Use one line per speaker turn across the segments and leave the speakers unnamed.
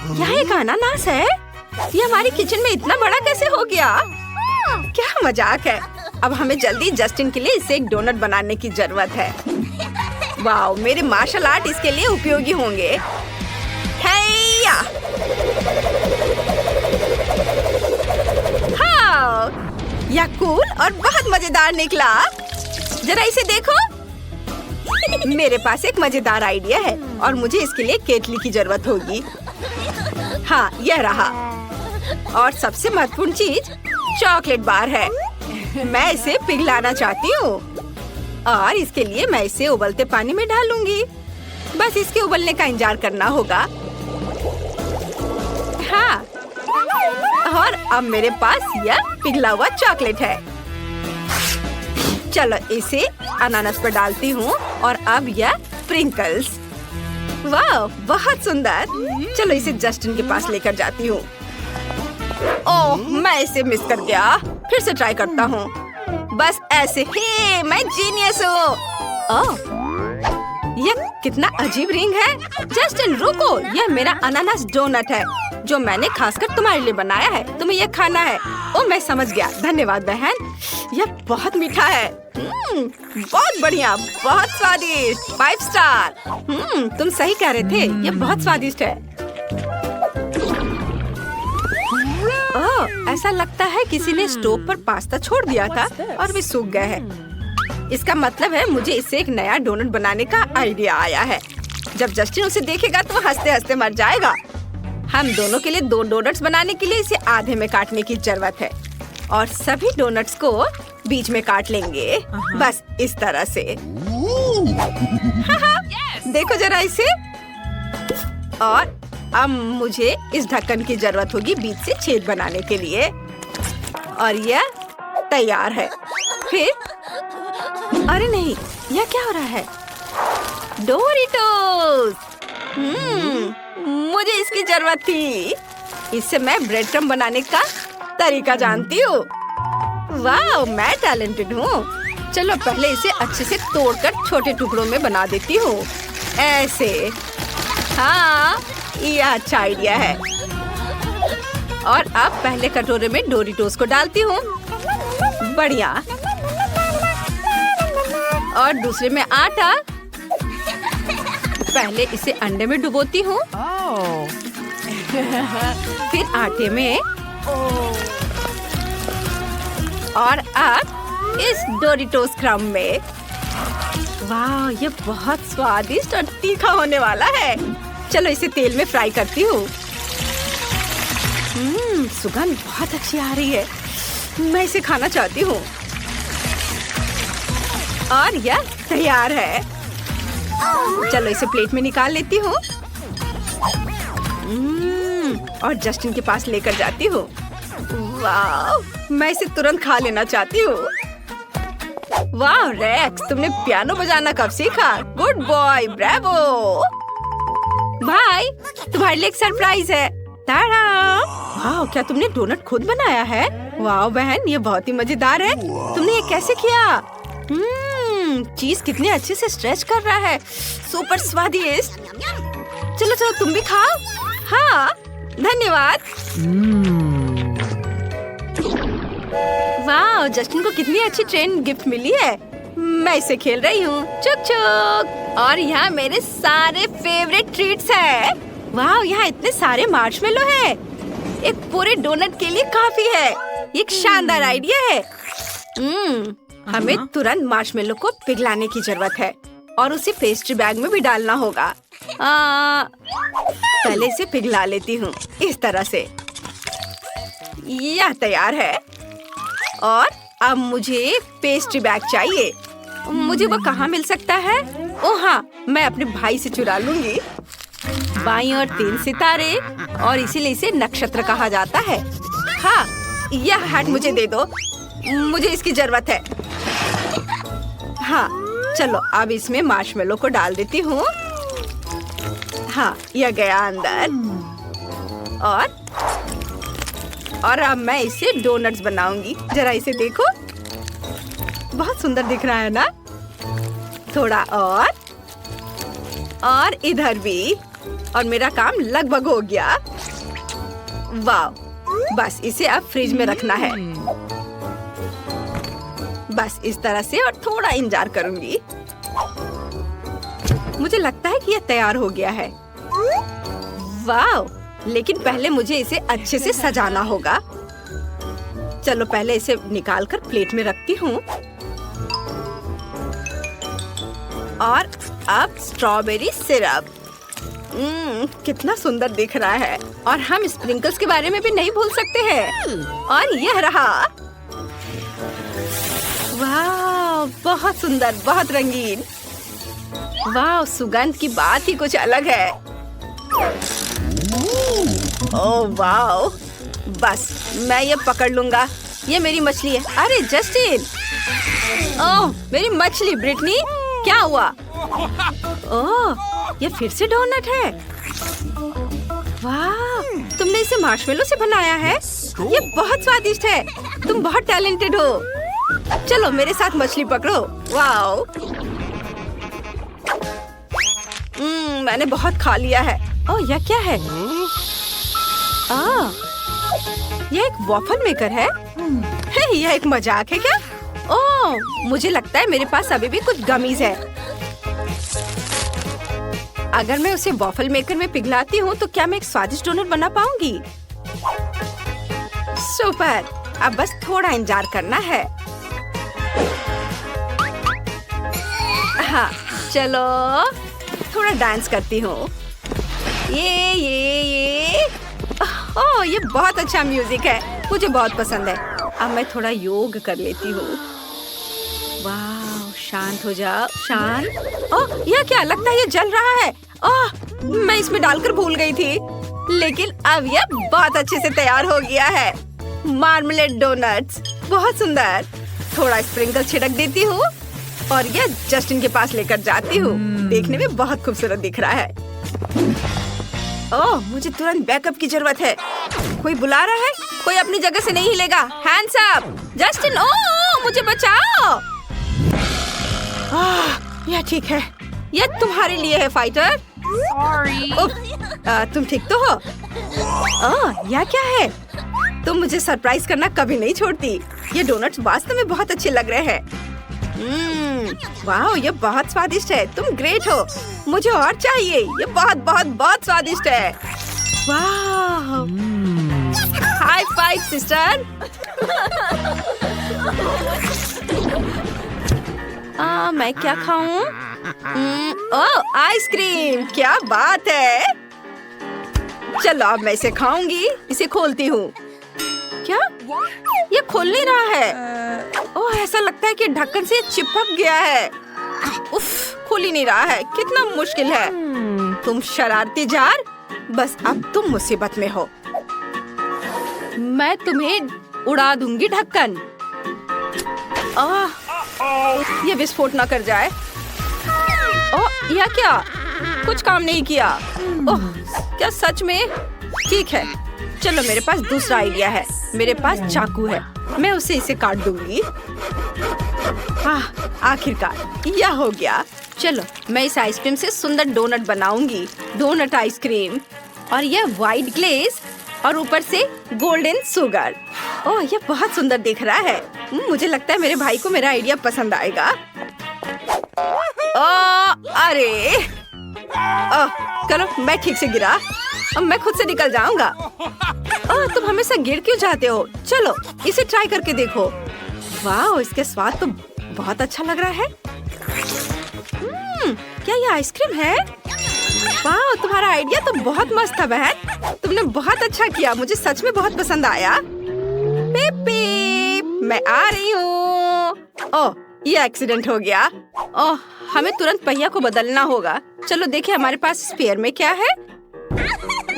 यहाँ एक अनानास है। ये हमारी किचन में इतना बड़ा कैसे हो गया? क्या मजाक है। अब हमें जल्दी जस्टिन के लिए इसे एक डोनट बनाने की जरूरत है। वाओ, मेरे मार्शल आर्ट इसके लिए उपयोगी होंगे। हैया! हाँ, यह कूल और बहुत मजेदार निकला। जरा इसे देखो। मेरे पास एक मजेदार आइडिया है और मुझे इसके लिए केतली की जरूरत होगी। हाँ, यह रहा। और सबसे महत्वपूर्ण चीज चॉकलेट बार है। मैं इसे पिघलाना चाहती हूँ और इसके लिए मैं इसे उबलते पानी में डालूंगी। बस इसके उबलने का इंतजार करना होगा। हाँ, और अब मेरे पास यह पिघला हुआ चॉकलेट है। चलो इसे अनानास पर डालती हूँ और अब यह स्प्रिंकल्स। वाह, बहुत सुंदर। चलो इसे जस्टिन के पास लेकर जाती हूँ। ओह, मैं इसे मिस कर गया। फिर से ट्राई करता हूँ। बस ऐसे ही। मैं जीनियस हूँ। ओह, यह कितना अजीब रिंग है। जस्टिन रुको, यह मेरा अनानास डोनट है जो मैंने खासकर तुम्हारे लिए बनाया है। तुम्हें यह खाना है। ओह, मैं समझ गया। धन्यवाद बहन। यह बहुत मीठा है। बहुत बढ़िया, बहुत स्वादिष्ट। 5 स्टार। तुम सही कह रहे थे, यह बहुत स्वादिष्ट है। ओह, ऐसा लगता है किसी ने स्टोव पर पास्ता छोड़ दिया था और वे सूख गए हैं। इसका मतलब है मुझे इससे एक नया डोनट बनाने का आइडिया आया है। जब जस्टिन उसे देखेगा तो हंसते हंसते मर जाएगा। हम दोनों के लिए 2 डोनट्स बनाने के लिए इसे आधे में काटने की जरूरत है और सभी डोनट्स को बीच में काट लेंगे। बस इस तरह से। देखो जरा इसे। और अब मुझे इस ढक्कन की जरूरत होगी बीच से छेद बनाने के लिए। और यह तैयार है। फिर अरे नहीं, यह क्या हो रहा है? डोरिटोस। मुझे इसकी जरूरत थी। इससे मैं ब्रेड क्रम्ब बनाने का तरीका जानती हूँ। वाह, मैं टैलेंटेड हूँ। चलो पहले इसे अच्छे से तोड़कर छोटे टुकड़ों में बना देती हूँ। ऐसे। हाँ, यह अच्छा आइडिया है। और अब पहले कटोरे में डोरिटोस को डालती हूँ। बढ़िया। और दूसरे में आटा। पहले इसे अंडे में डुबोती हूँ। फिर आटे में। और अब इस डोरिटोस क्रम्ब में। वाह, ये बहुत स्वादिष्ट और तीखा होने वाला है। चलो इसे तेल में फ्राई करती हूँ। सुगंध बहुत अच्छी आ रही है। मैं इसे खाना चाहती हूँ। और यह तैयार है। चलो इसे प्लेट में निकाल लेती हूँ और जस्टिन के पास लेकर जाती हूँ। वाह, मैं इसे तुरंत खा लेना चाहती हूँ। वाह रेक्स, तुमने पियानो बजाना कब सीखा? Good boy, bravo. भाई, तुम्हारे लिए एक सरप्राइज है। ताड़ा! वाह, क्या तुमने डोनट खुद बनाया है? वाह बहन, ये बहुत ही मजेदार है। तुमने ये कैसे किया? चीज कितने अच्छे से स्ट्रेच कर रहा है। सुपर स्वादिष्ट। चलो चलो तुम भी खाओ। हाँ, धन्यवाद। वाह, जस्टिन को कितनी अच्छी ट्रेन गिफ्ट मिली है। मैं इसे खेल रही हूँ। चुक चुक। और यहाँ मेरे सारे फेवरेट ट्रीट्स हैं। वाह, यहाँ इतने सारे मार्शमेलो हैं। एक पूरे डोनट के लिए काफी है। एक शानदार आइडिया है। हमें तुरंत मार्शमेलो को पिघलाने की जरूरत है और उसे पेस्ट्री बैग में भी डालना होगा। पहले इसे पिघला लेती हूँ इस तरह से। यह तैयार है। और अब मुझे पेस्ट्री बैग चाहिए। मुझे वो कहाँ मिल सकता है? ओह हाँ, मैं अपने भाई से चुरा लूंगी। बाईं ओर 3 सितारे और इसीलिए इसे नक्षत्र कहा जाता है। हाँ, यह हैट मुझे दे दो। मुझे इसकी जरूरत है। हाँ, चलो अब इसमें मार्शमेलो को डाल देती हूँ। हाँ, यह गया अंदर। और अब मैं इसे डोनट्स बनाऊंगी। जरा इसे देखो, बहुत सुंदर दिख रहा है ना? थोड़ा और इधर भी। और मेरा काम लगभग हो गया। वाह, बस इसे अब फ्रिज में रखना है। बस इस तरह से और थोड़ा इंतजार करूंगी। मुझे लगता है कि यह तैयार हो गया है। वाह, लेकिन पहले मुझे इसे अच्छे से सजाना होगा। चलो पहले इसे निकालकर प्लेट में रखती हूँ। और अब स्ट्रॉबेरी सिरप। कितना सुंदर दिख रहा है। और हम स्प्रिंकल्स के बारे में भी नहीं भूल सकते हैं। और यह रहा। वाह, बहुत सुंदर, बहुत रंगीन। वाह, सुगंध की बात ही कुछ अलग है। ओह वाह, बस मैं ये पकड़ लूंगा। ये मेरी मछली है। अरे जस्टिन, ओह मेरी मछली। ब्रिटनी, क्या हुआ? ओह, ये फिर से डोनट है। वाह, तुमने इसे मार्शमेलो से बनाया है। ये बहुत स्वादिष्ट है। तुम बहुत टैलेंटेड हो। चलो मेरे साथ मछली पकड़ो। वाह, मैंने बहुत खा लिया है। ओह, यह क्या है? यह एक वॉफल मेकर है। यह एक मजाक है क्या? ओह, मुझे लगता है मेरे पास अभी भी कुछ गमीज है। अगर मैं उसे वॉफल मेकर में पिघलाती हूँ तो क्या मैं एक स्वादिष्ट डोनट बना पाऊंगी? सुपर, अब बस थोड़ा इंतजार करना है। हाँ, चलो थोड़ा डांस करती हूँ। ये ओह, ये बहुत अच्छा म्यूजिक है। मुझे बहुत पसंद है। अब मैं थोड़ा योग कर लेती हूँ। वाह, शांत हो जाओ, शांत। ओह, यह क्या? लगता है ये जल रहा है। ओह, मैं इसमें डालकर भूल गई थी। लेकिन अब यह बहुत अच्छे से तैयार हो गया है। मार्मलेड डोनट्स, बहुत सुंदर। थोड़ा स्प्रिंकल छिड़क देती हूँ और यह जस्टिन के पास लेकर जाती हूँ। देखने में बहुत खूबसूरत दिख रहा है। ओह, मुझे तुरंत बैकअप की जरूरत है। कोई बुला रहा है। कोई अपनी जगह से नहीं हिलेगा। Hands up. जस्टिन, ओह मुझे बचाओ। यह ठीक है। यह तुम्हारे लिए है फाइटर। तुम ठीक तो हो? यह क्या है? तुम मुझे सरप्राइज करना कभी नहीं छोड़ती। ये डोनट्स वास्तव में बहुत अच्छे लग रहे हैं। वाह, ये बहुत स्वादिष्ट है। तुम ग्रेट हो। मुझे और चाहिए। ये बहुत बहुत बहुत स्वादिष्ट है। वाह, हाई फाइव सिस्टर। मैं क्या खाऊं? ओह, आइसक्रीम, क्या बात है। चलो अब मैं इसे खाऊंगी। इसे खोलती हूँ। क्या? ये खुल नहीं रहा है। ओह, ऐसा लगता है कि ढक्कन से चिपक गया है। उफ, खुल ही नहीं रहा है। कितना मुश्किल है। तुम शरारती जार, बस अब तुम मुसीबत में हो। मैं तुम्हें उड़ा दूंगी ढक्कन। ये विस्फोट ना कर जाए। ओह, यह क्या? कुछ काम नहीं किया। ओह, क्या सच में? ठीक है, चलो मेरे पास दूसरा आइडिया है। मेरे पास चाकू है। मैं उसे इसे काट दूंगी। आखिरकार यह हो गया। चलो मैं इस आइसक्रीम से सुंदर डोनट बनाऊंगी। डोनट आइसक्रीम, और यह व्हाइट ग्लेज और ऊपर से गोल्डन शुगर। ओह, यह बहुत सुंदर दिख रहा है। मुझे लगता है मेरे भाई को मेरा आइडिया पसंद आएगा। अरे चलो, मैं ठीक से गिरा। अब मैं खुद से निकल जाऊंगा। तुम हमेशा गिर क्यों जाते हो? चलो इसे ट्राई करके देखो। वाह, इसके स्वाद तो बहुत अच्छा लग रहा है। क्या ये आइसक्रीम है? वाह, तुम्हारा आइडिया तो बहुत मस्त था बहन। तुमने बहुत अच्छा किया। मुझे सच में बहुत पसंद आया। पीप पीप, मैं आ रही हूँ। ओह, ये एक्सीडेंट हो गया। ओह, हमें तुरंत पहिया को बदलना होगा। चलो देखें हमारे पास स्पेयर में क्या है।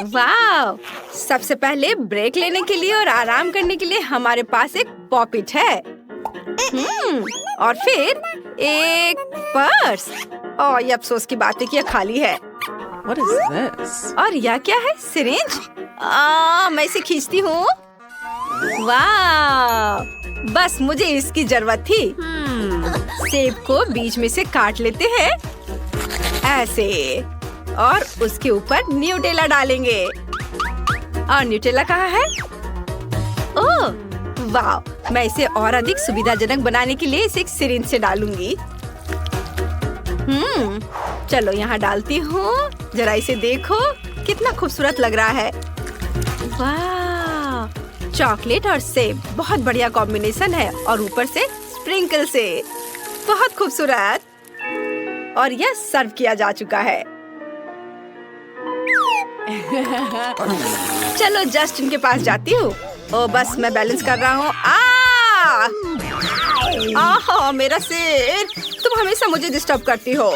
वाह, सबसे पहले ब्रेक लेने के लिए और आराम करने के लिए हमारे पास एक पॉपिट है। और फिर एक पर्स। और ये अफसोस की बात है कि यह खाली है।
What is this?
और यह क्या है? सिरिंज। मैं इसे खींचती हूँ। वाह, बस मुझे इसकी जरूरत थी। सेब को बीच में से काट लेते हैं ऐसे। और उसके ऊपर न्यूटेला डालेंगे। और न्यूटेला कहाँ है? ओह वाह, मैं इसे और अधिक सुविधाजनक बनाने के लिए इसे एक सिरिंज से डालूंगी। चलो यहाँ डालती हूँ। जरा इसे देखो, कितना खूबसूरत लग रहा है। वाह, चॉकलेट और सेब बहुत बढ़िया कॉम्बिनेशन है, और ऊपर से स्प्रिंकल से बहुत खूबसूरत। और यह सर्व किया जा चुका है। चलो जस्टिन के पास जाती हूँ। ओ बस मैं बैलेंस कर रहा हूँ। आहा, मेरा सिर। तुम हमेशा मुझे डिस्टर्ब करती हो।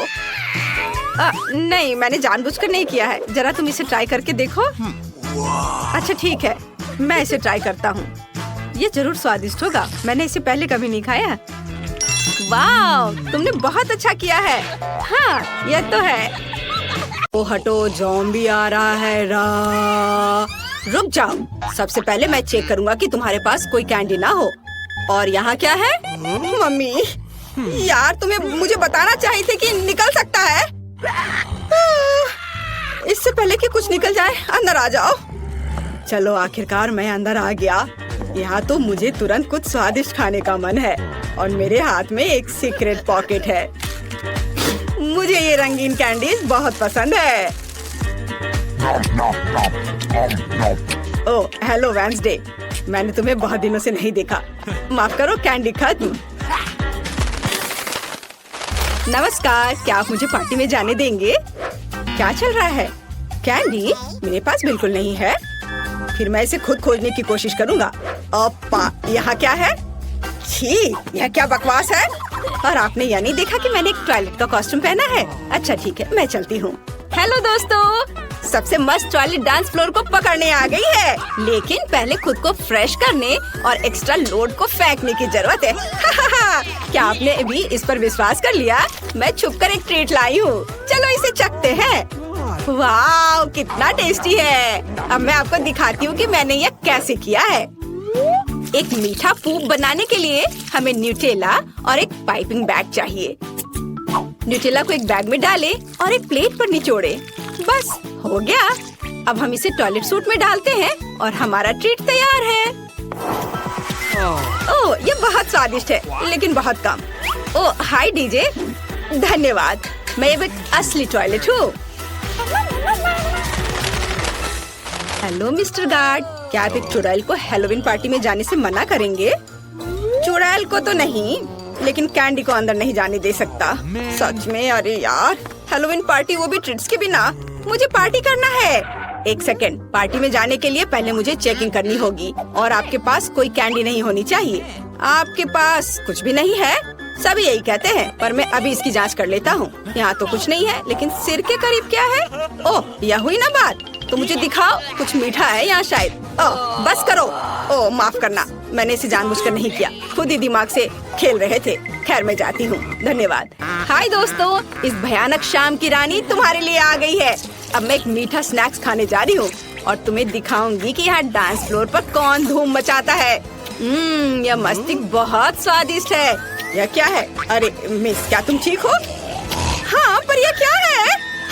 नहीं, मैंने जानबूझकर नहीं किया है। जरा तुम इसे ट्राई करके देखो। अच्छा ठीक है, मैं इसे ट्राई करता हूँ। ये जरूर स्वादिष्ट होगा। मैंने इसे पहले कभी नहीं खाया। वाह, तुमने बहुत अच्छा किया है। हाँ, यह तो है। ओ हटो, ज़ॉम्बी आ रहा है। रुक जाओ, सबसे पहले मैं चेक करूंगा कि तुम्हारे पास कोई कैंडी ना हो। और यहाँ क्या है? मम्मी, यार तुम्हें मुझे बताना चाहिए थे कि निकल सकता है। इससे पहले कि कुछ निकल जाए, अंदर आ जाओ। चलो आखिरकार मैं अंदर आ गया। यहाँ तो मुझे तुरंत कुछ स्वादिष्ट खाने का मन है, और मेरे हाथ में एक सीक्रेट पॉकेट है। मुझे ये रंगीन कैंडीज बहुत पसंद है। ओह हेलो वेंसडे, मैंने तुम्हें बहुत दिनों से नहीं देखा। माफ करो, कैंडी खत्म। नमस्कार, क्या आप मुझे पार्टी में जाने देंगे? क्या चल रहा है? कैंडी मेरे पास बिल्कुल नहीं है। फिर मैं इसे खुद खोजने की कोशिश करूँगा। ओप्पा, यहाँ क्या है? छी, यह क्या बकवास है? और आपने यह नहीं देखा कि मैंने एक टॉयलेट का कॉस्ट्यूम पहना है? अच्छा ठीक है, मैं चलती हूँ। हेलो दोस्तों, सबसे मस्त टॉयलेट डांस फ्लोर को पकड़ने आ गई है। लेकिन पहले खुद को फ्रेश करने और एक्स्ट्रा लोड को फेंकने की जरूरत है। क्या आपने अभी इस पर विश्वास कर लिया? मैं छुपकर एक ट्रीट लाई हूँ। चलो इसे चखते हैं। वाह, कितना टेस्टी है। अब मैं आपको दिखाती हूँ कि मैंने यह कैसे किया है। एक मीठा पूप बनाने के लिए हमें न्यूटेला और एक पाइपिंग बैग चाहिए। न्यूटेला को एक बैग में डालें और एक प्लेट पर निचोड़े। बस हो गया। अब हम इसे टॉयलेट सूट में डालते हैं और हमारा ट्रीट तैयार है। ओह, ये बहुत स्वादिष्ट है, लेकिन बहुत कम। ओह हाय डीजे, धन्यवाद। मैं अब एक असली टॉयलेट हूँ। हेलो मिस्टर गार्ड, क्या आप एक चुड़ैल को हैलोवीन पार्टी में जाने से मना करेंगे? चुड़ैल को तो नहीं, लेकिन कैंडी को अंदर नहीं जाने दे सकता। सच में? अरे यार, हैलोवीन पार्टी, वो भी ट्रीट्स के बिना। मुझे पार्टी करना है। एक सेकेंड, पार्टी में जाने के लिए पहले मुझे चेकिंग करनी होगी, और आपके पास कोई कैंडी नहीं होनी चाहिए। आपके पास कुछ भी नहीं है? सभी यही कहते हैं, पर मैं अभी इसकी जांच कर लेता हूँ। यहाँ तो कुछ नहीं है, लेकिन सिर के करीब क्या है? ओह, यह हुई ना बात। तो मुझे दिखाओ, कुछ मीठा है यहाँ शायद। ओह बस करो। ओह माफ करना, मैंने इसे जानबूझकर नहीं किया, खुद ही दिमाग से खेल रहे थे। खैर मैं जाती हूँ, धन्यवाद। हाय दोस्तों, इस भयानक शाम की रानी तुम्हारे लिए आ गई है। अब मैं एक मीठा स्नैक्स खाने जा रही हूँ, और तुम्हें दिखाऊंगी कि यहाँ डांस फ्लोर पर कौन धूम मचाता है। यह मस्तिष्क बहुत स्वादिष्ट है। यह क्या है? अरे मिस, क्या तुम ठीक हो? हाँ, पर यह क्या है?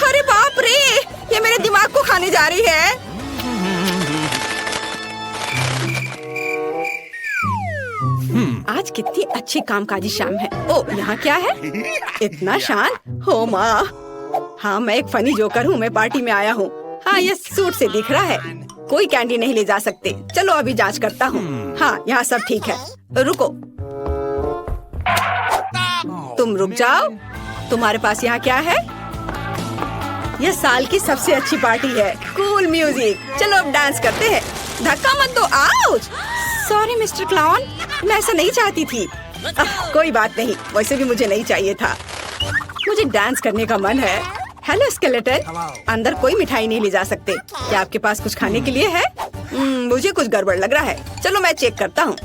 अरे बाप रे, ये मेरे दिमाग को खाने जा रही है। आज कितनी अच्छी कामकाजी शाम है। ओ यहाँ क्या है? इतना शांत। हो माँ, हाँ मैं एक फनी जोकर हूँ, मैं पार्टी में आया हूँ। हाँ यह सूट से दिख रहा है। कोई कैंडी नहीं ले जा सकते। चलो अभी जांच करता हूँ। हाँ यहाँ सब ठीक है। रुको, तुम रुक जाओ। तुम्हारे पास यहाँ क्या है? यह साल की सबसे अच्छी पार्टी है। Cool music. चलो अब डांस करते हैं। धक्का मत दो। आउच! सॉरी मिस्टर क्लाउन, मैं ऐसा नहीं चाहती थी। कोई बात नहीं, वैसे भी मुझे नहीं चाहिए था। मुझे डांस करने का मन है। हेलो स्केलेटन, अंदर कोई मिठाई नहीं ले जा सकते। क्या आपके पास कुछ खाने के लिए है? मुझे कुछ गड़बड़ लग रहा है। चलो मैं चेक करता हूँ।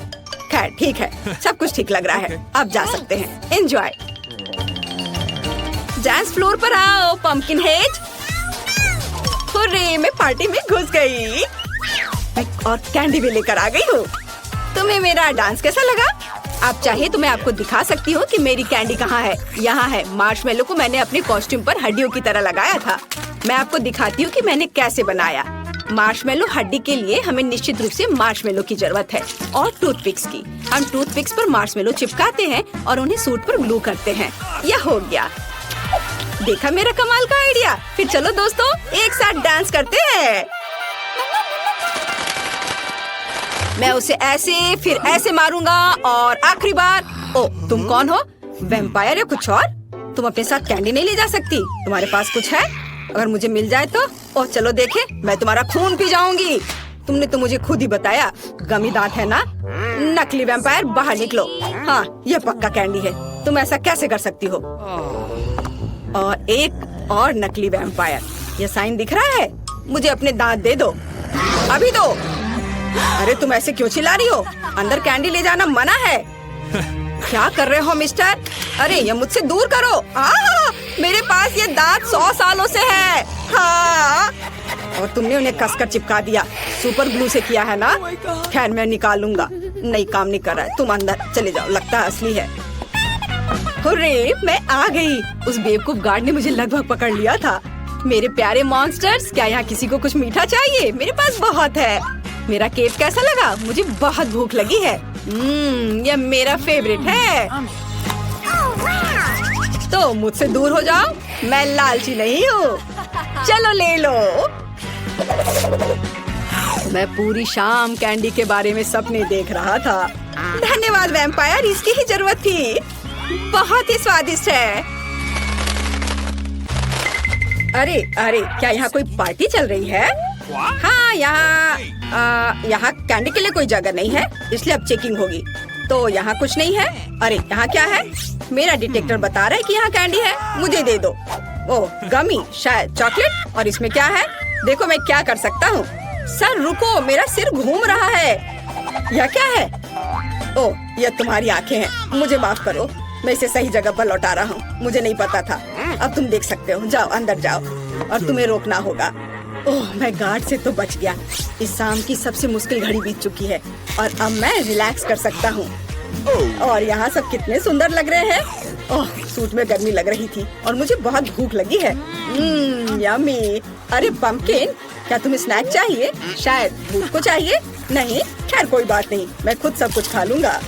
खैर ठीक है, सब कुछ ठीक लग रहा है। अब जा सकते हैं। एंजॉय। डांस फ्लोर पर आओ पंपकिन हेड। हुर्रे, मैं पार्टी में घुस गई। मैं और कैंडी भी लेकर आ गई हूँ। तुम्हें मेरा डांस कैसा लगा? आप चाहिए तो मैं आपको दिखा सकती हूँ कि मेरी कैंडी कहाँ है। यहाँ है। मार्शमेलो को मैंने अपने कॉस्ट्यूम पर हड्डियों की तरह लगाया था। मैं आपको दिखाती हूँ कि मैंने कैसे बनाया। मार्शमेलो हड्डी के लिए हमें निश्चित रूप से मार्शमेलो की जरूरत है और टूथपिक्स की। हम टूथपिक्स पर मार्शमेलो चिपकाते हैं और उन्हें सूट पर ग्लू करते हैं। यह हो गया। देखा मेरा कमाल का आइडिया। फिर चलो दोस्तों एक साथ डांस करते हैं। मैं उसे ऐसे फिर ऐसे मारूंगा और आखिरी बार। ओ, तुम कौन हो? वैम्पायर या कुछ और? तुम अपने साथ कैंडी नहीं ले जा सकती? तुम्हारे पास कुछ है? अगर मुझे मिल जाए तो? ओह चलो देखे, मैं तुम्हारा खून पी जाऊंगी। तुमने तो मुझे खुद ही बताया, गमी दांत है ना? नकली वैम्पायर बाहर निकलो। हाँ, यह पक्का कैंडी है। तुम ऐसा कैसे कर सकती हो? और एक और नकली वैम्पायर। यह साइन दिख रहा है? मुझे अपने दांत दे दो, अभी दो। अरे तुम ऐसे क्यों चिल्ला रही हो? अंदर कैंडी ले जाना मना है। क्या कर रहे हो मिस्टर? अरे ये मुझसे दूर करो। मेरे पास ये दांत 100 सालों से है। हाँ। और तुमने उन्हें कसकर चिपका दिया। सुपर ग्लू से किया है ना? खैर मैं निकालूंगा। नहीं, काम नहीं कर रहा है। तुम अंदर चले जाओ, लगता है असली है। हुर्रे, मैं आ गई। उस बेवकूफ गार्ड ने मुझे लगभग पकड़ लिया था। मेरे प्यारे मॉन्स्टर्स, क्या यहाँ किसी को कुछ मीठा चाहिए? मेरे पास बहुत है। मेरा केक कैसा लगा? मुझे बहुत भूख लगी है। यह मेरा फेवरेट है। तो मुझसे दूर हो जाओ, मैं लालची नहीं हूँ। चलो ले लो। मैं पूरी शाम कैंडी के बारे में सपने देख रहा था। धन्यवाद वैम्पायर, इसकी ही जरूरत थी। बहुत ही स्वादिष्ट है। अरे अरे, क्या यहाँ कोई पार्टी चल रही है? हाँ, यहाँ कैंडी के लिए कोई जगह नहीं है, इसलिए अब चेकिंग होगी। तो यहाँ कुछ नहीं है। अरे यहाँ क्या है? मेरा डिटेक्टर बता रहा है कि यहाँ कैंडी है। मुझे दे दो। ओह, गमी, शायद चॉकलेट। और इसमें क्या है? देखो मैं क्या कर सकता हूँ। सर रुको, मेरा सिर घूम रहा है। यह क्या है? ओह, यह तुम्हारी आंखें हैं। मुझे माफ करो, मैं इसे सही जगह पर लौटा रहा हूँ। मुझे नहीं पता था। अब तुम देख सकते हो। जाओ अंदर जाओ, और तुम्हें रोकना होगा। ओह, मैं गार्ड से तो बच गया। इस शाम की सबसे मुश्किल घड़ी बीत चुकी है और अब मैं रिलैक्स कर सकता हूँ। और यहाँ सब कितने सुंदर लग रहे हैं। ओह, सूट में गर्मी लग रही थी और मुझे बहुत भूख लगी है। यम्मी। अरे पंपकिन, क्या तुम्हें स्नैक चाहिए? शायद भूख को चाहिए? नहीं, खैर कोई बात नहीं, मैं खुद सब कुछ खा लूंगा।